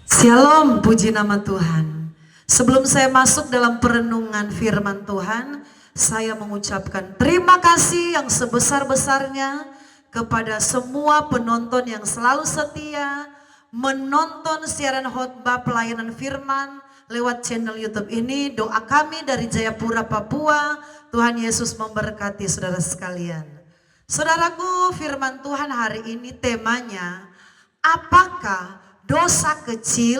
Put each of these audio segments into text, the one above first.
Shalom, puji nama Tuhan. Sebelum saya masuk dalam perenungan firman Tuhan, saya mengucapkan terima kasih yang sebesar-besarnya kepada semua penonton yang selalu setia menonton siaran khotbah pelayanan firman lewat channel YouTube ini. Doa kami dari Jayapura, Papua, Tuhan Yesus memberkati saudara sekalian. Saudaraku, firman Tuhan hari ini temanya, apakah dosa kecil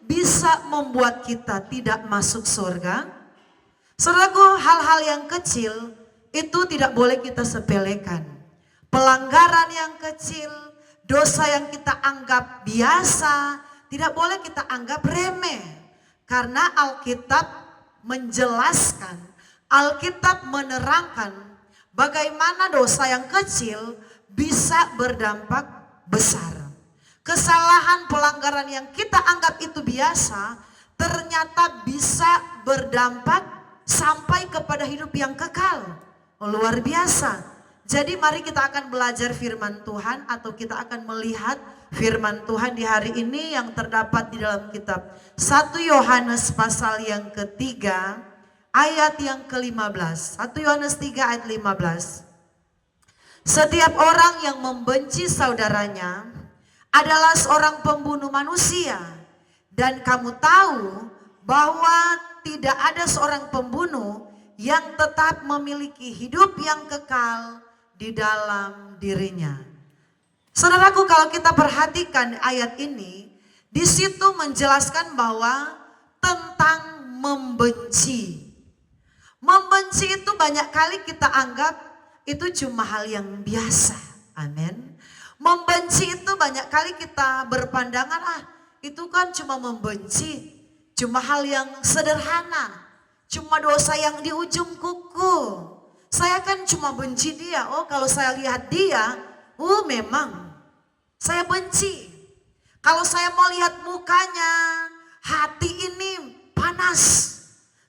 bisa membuat kita tidak masuk surga? Saudaraku, hal-hal yang kecil itu tidak boleh kita sepelekan. Pelanggaran yang kecil, dosa yang kita anggap biasa, tidak boleh kita anggap remeh. Karena Alkitab menjelaskan, Alkitab menerangkan bagaimana dosa yang kecil bisa berdampak besar. Kesalahan pelanggaran yang kita anggap itu biasa ternyata bisa berdampak sampai kepada hidup yang kekal. Luar biasa. Jadi mari kita akan belajar firman Tuhan atau kita akan melihat firman Tuhan di hari ini yang terdapat di dalam kitab 1 Yohanes pasal yang ketiga ayat yang ke-15. 1 Yohanes 3 ayat 15. Setiap orang yang membenci saudaranya adalah seorang pembunuh manusia, dan kamu tahu bahwa tidak ada seorang pembunuh yang tetap memiliki hidup yang kekal di dalam dirinya. Saudaraku, kalau kita perhatikan ayat ini, di situ menjelaskan bahwa tentang membenci. Membenci itu banyak kali kita anggap itu cuma hal yang biasa. Amin. Membenci itu banyak kali kita berpandangan, itu kan cuma membenci, cuma hal yang sederhana, cuma dosa yang di ujung kuku. Saya kan cuma benci dia, kalau saya lihat dia, memang saya benci. Kalau saya mau lihat mukanya, hati ini panas.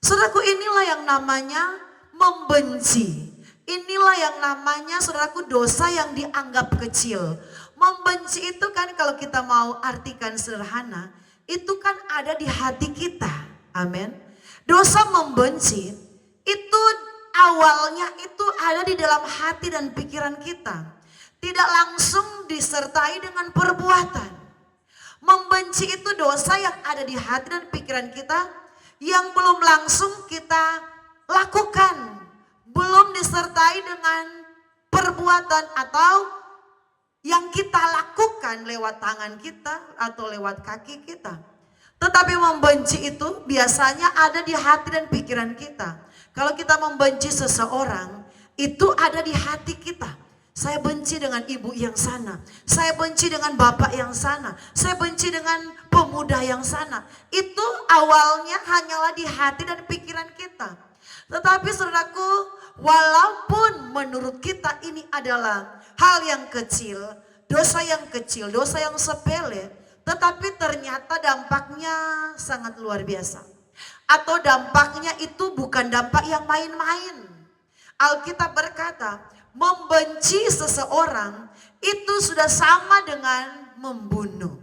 Saudaraku, inilah yang namanya membenci. Inilah yang namanya, saudaraku, dosa yang dianggap kecil. Membenci itu kan kalau kita mau artikan sederhana, itu kan ada di hati kita. Amin. Dosa membenci itu awalnya itu ada di dalam hati dan pikiran kita. Tidak langsung disertai dengan perbuatan. Membenci itu dosa yang ada di hati dan pikiran kita yang belum langsung kita lakukan. Belum disertai dengan perbuatan atau yang kita lakukan lewat tangan kita atau lewat kaki kita. Tetapi membenci itu biasanya ada di hati dan pikiran kita. Kalau kita membenci seseorang, itu ada di hati kita. Saya benci dengan ibu yang sana, saya benci dengan bapak yang sana, saya benci dengan pemuda yang sana. Itu awalnya hanyalah di hati dan pikiran kita. Tetapi saudaraku, walaupun menurut kita ini adalah hal yang kecil, dosa yang sepele, tetapi ternyata dampaknya sangat luar biasa. Atau dampaknya itu bukan dampak yang main-main. Alkitab berkata, membenci seseorang itu sudah sama dengan membunuh.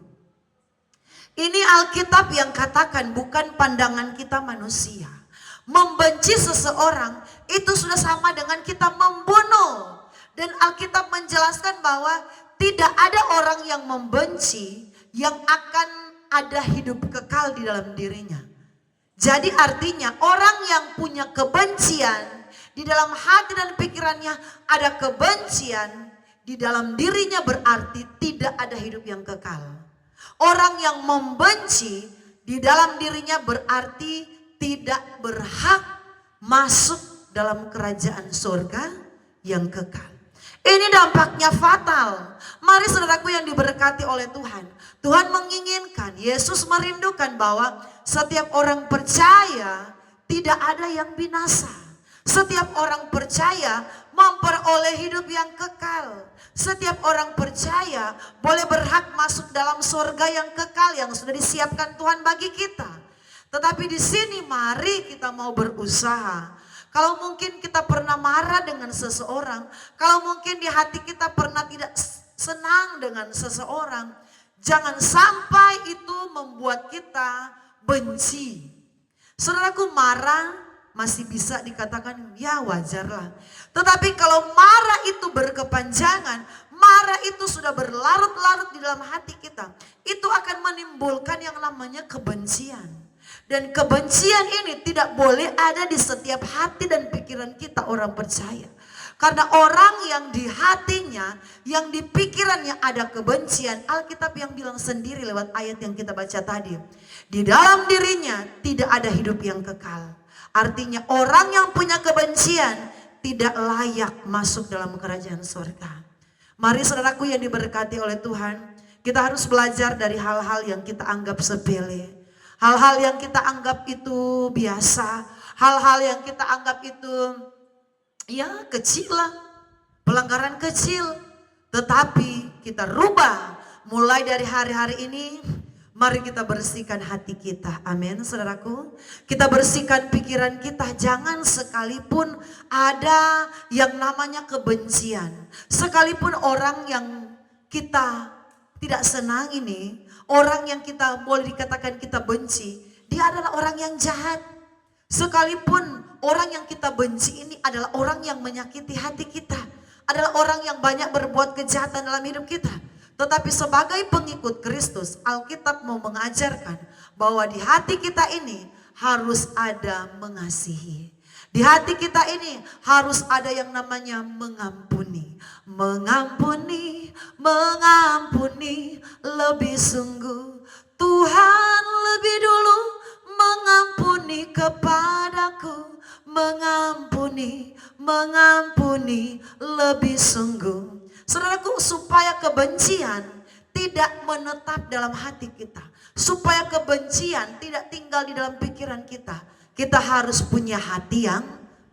Ini Alkitab yang katakan, bukan pandangan kita manusia. Membenci seseorang itu sudah sama dengan kita membunuh. Dan Alkitab menjelaskan bahwa tidak ada orang yang membenci yang akan ada hidup kekal di dalam dirinya. Jadi artinya orang yang punya kebencian di dalam hati dan pikirannya, ada kebencian di dalam dirinya, berarti tidak ada hidup yang kekal. Orang yang membenci di dalam dirinya berarti tidak berhak masuk dalam kerajaan surga yang kekal. Ini dampaknya fatal. Mari saudaraku yang diberkati oleh Tuhan. Tuhan menginginkan, Yesus merindukan bahwa setiap orang percaya tidak ada yang binasa. Setiap orang percaya memperoleh hidup yang kekal. Setiap orang percaya boleh berhak masuk dalam surga yang kekal yang sudah disiapkan Tuhan bagi kita. Tetapi di sini mari kita mau berusaha. Kalau mungkin kita pernah marah dengan seseorang, kalau mungkin di hati kita pernah tidak senang dengan seseorang, jangan sampai itu membuat membuat kita benci. Saudaraku, marah masih bisa dikatakan ya wajarlah. Tetapi kalau marah itu berkepanjangan, marah itu sudah berlarut-larut di dalam hati kita, itu akan menimbulkan yang namanya kebencian. Dan kebencian ini tidak boleh ada di setiap hati dan pikiran kita orang percaya. Karena orang yang di hatinya, yang di pikirannya ada kebencian, Alkitab yang bilang sendiri lewat ayat yang kita baca tadi. Di dalam dirinya tidak ada hidup yang kekal. Artinya orang yang punya kebencian tidak layak masuk dalam kerajaan surga. Mari saudaraku yang diberkati oleh Tuhan, kita harus belajar dari hal-hal yang kita anggap sepele. Hal-hal yang kita anggap itu biasa, hal-hal yang kita anggap itu ya kecil lah, pelanggaran kecil. Tetapi kita rubah mulai dari hari-hari ini. Mari kita bersihkan hati kita, amin saudaraku. Kita bersihkan pikiran kita, jangan sekalipun ada yang namanya kebencian. Sekalipun orang yang kita tidak senang ini, orang yang kita boleh dikatakan kita benci, dia adalah orang yang jahat. Sekalipun orang yang kita benci ini adalah orang yang menyakiti hati kita, adalah orang yang banyak berbuat kejahatan dalam hidup kita. Tetapi sebagai pengikut Kristus, Alkitab mau mengajarkan bahwa di hati kita ini harus ada mengasihi. Di hati kita ini harus ada yang namanya mengampuni. Mengampuni, mengampuni lebih sungguh. Tuhan lebih dulu mengampuni kepadaku. Mengampuni, mengampuni lebih sungguh. Saudaraku, supaya kebencian tidak menetap dalam hati kita, supaya kebencian tidak tinggal di dalam pikiran kita, kita harus punya hati yang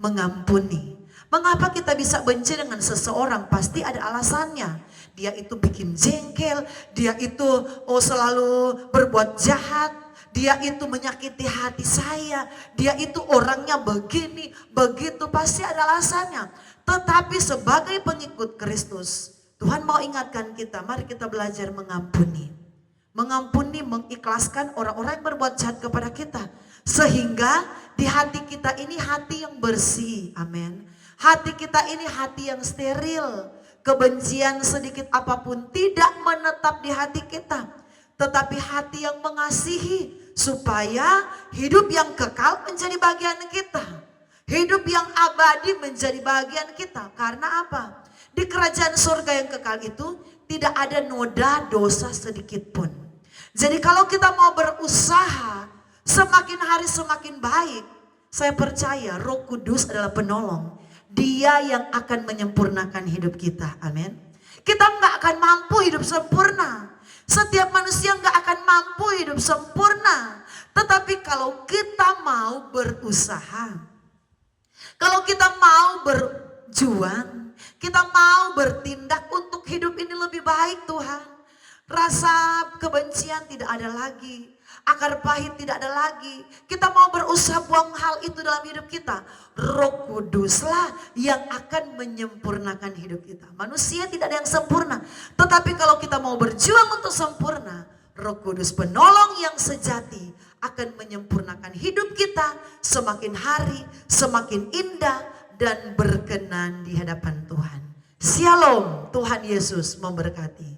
mengampuni. Mengapa kita bisa benci dengan seseorang? Pasti ada alasannya. Dia itu bikin jengkel, dia itu selalu berbuat jahat, dia itu menyakiti hati saya, dia itu orangnya begini, begitu, pasti ada alasannya. Tetapi sebagai pengikut Kristus, Tuhan mau ingatkan kita, mari kita belajar mengampuni. Mengampuni, mengikhlaskan orang-orang yang berbuat jahat kepada kita. Sehingga di hati kita ini hati yang bersih, amin. Hati kita ini hati yang steril. Kebencian sedikit apapun tidak menetap di hati kita. Tetapi hati yang mengasihi, supaya hidup yang kekal menjadi bagian kita. Hidup yang abadi menjadi bagian kita. Karena apa? Di kerajaan surga yang kekal itu tidak ada noda dosa sedikit pun. Jadi kalau kita mau berusaha, semakin hari semakin baik, saya percaya Roh Kudus adalah penolong. Dia yang akan menyempurnakan hidup kita, amin. Kita nggak akan mampu hidup sempurna. Setiap manusia nggak akan mampu hidup sempurna. Tetapi kalau kita mau berusaha, kalau kita mau berjuang, kita mau bertindak untuk hidup ini lebih baik, Tuhan. Rasa kebencian tidak ada lagi, akar pahit tidak ada lagi. Kita mau berusaha buang hal itu dalam hidup kita. Roh Kuduslah yang akan menyempurnakan hidup kita. Manusia tidak ada yang sempurna, tetapi kalau kita mau berjuang untuk sempurna, Roh Kudus penolong yang sejati akan menyempurnakan hidup kita semakin hari semakin indah dan berkenan di hadapan Tuhan. Shalom, Tuhan Yesus memberkati.